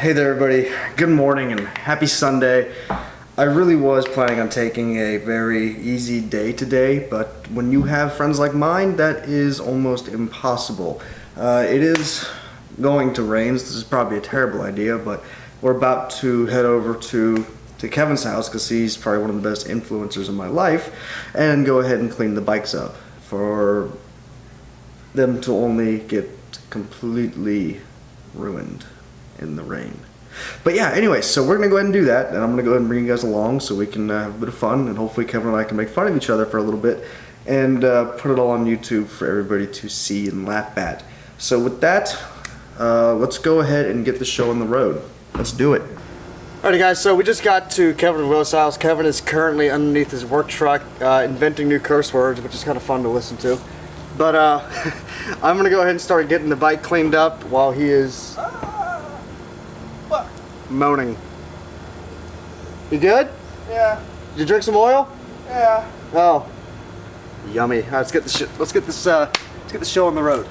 Hey there everybody, good morning and happy Sunday. I really was planning on taking a very easy day today, but when you have friends like mine, that is almost impossible. It is going to rain, so this is probably a terrible idea, but we're about to head over to Kevin's house because he's probably one of the best influencers in my life, and go ahead and clean the bikes up for them to only get completely ruined in the rain. But yeah, anyway, so we're gonna go ahead and do that, and I'm gonna go ahead and bring you guys along so we can have a bit of fun, and hopefully Kevin and I can make fun of each other for a little bit and put it all on YouTube for everybody to see and laugh at. So with that, let's go ahead and get the show on the road. Let's do it. Alrighty guys, so we just got to Kevin and Will's house. Kevin is currently underneath his work truck inventing new curse words, which is kind of fun to listen to. But I'm gonna go ahead and start getting the bike cleaned up while he is moaning. You good? Yeah. Did you drink some oil? Yeah. Oh, yummy. All right, let's get this show on the road.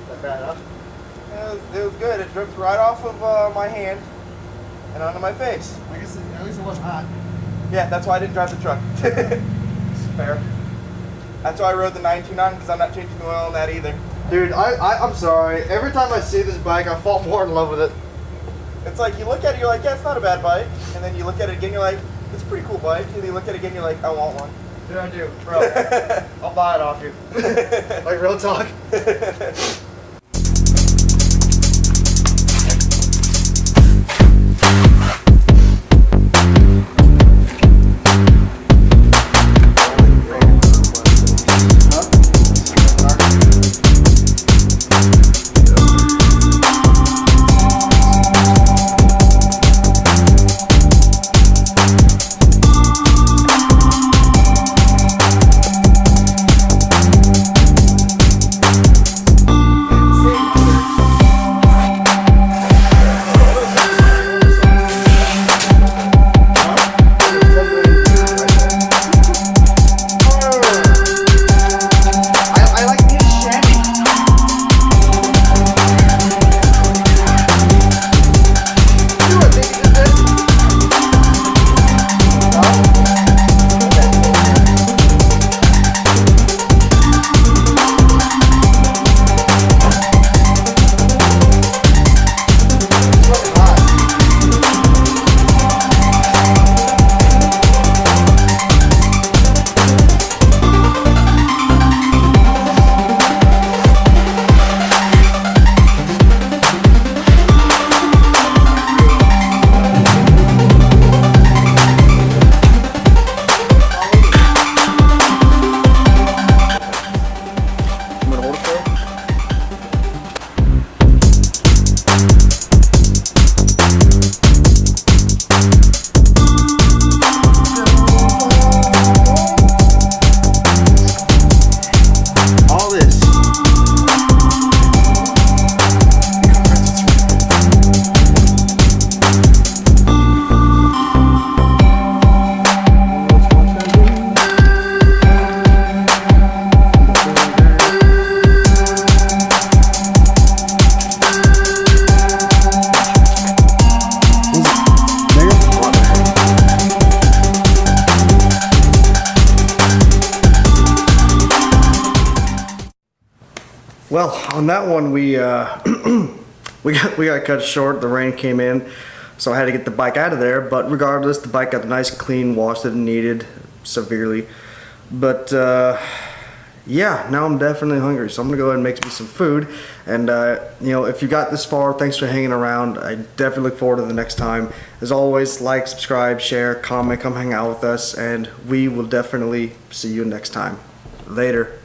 Not bad, huh? It was good. It dripped right off of my hand and onto my face. I guess at least it wasn't hot. Yeah, that's why I didn't drive the truck. It's fair. That's why I rode the 929, because I'm not changing the oil on that either. Dude, I'm sorry. Every time I see this bike, I fall more in love with it. It's like you look at it, you're like, yeah, it's not a bad bike. And then you look at it again, you're like, it's a pretty cool bike. And then you look at it again, you're like, I want one. Dude, I do. Bro, I'll buy it off you. Like, real talk. Well, on that one, we got cut short. The rain came in, so I had to get the bike out of there. But regardless, the bike got the nice clean wash that it needed severely. But yeah, now I'm definitely hungry, so I'm gonna go ahead and make me some food. And you know, if you got this far, thanks for hanging around. I definitely look forward to the next time. As always, like, subscribe, share, comment, come hang out with us, and we will definitely see you next time. Later.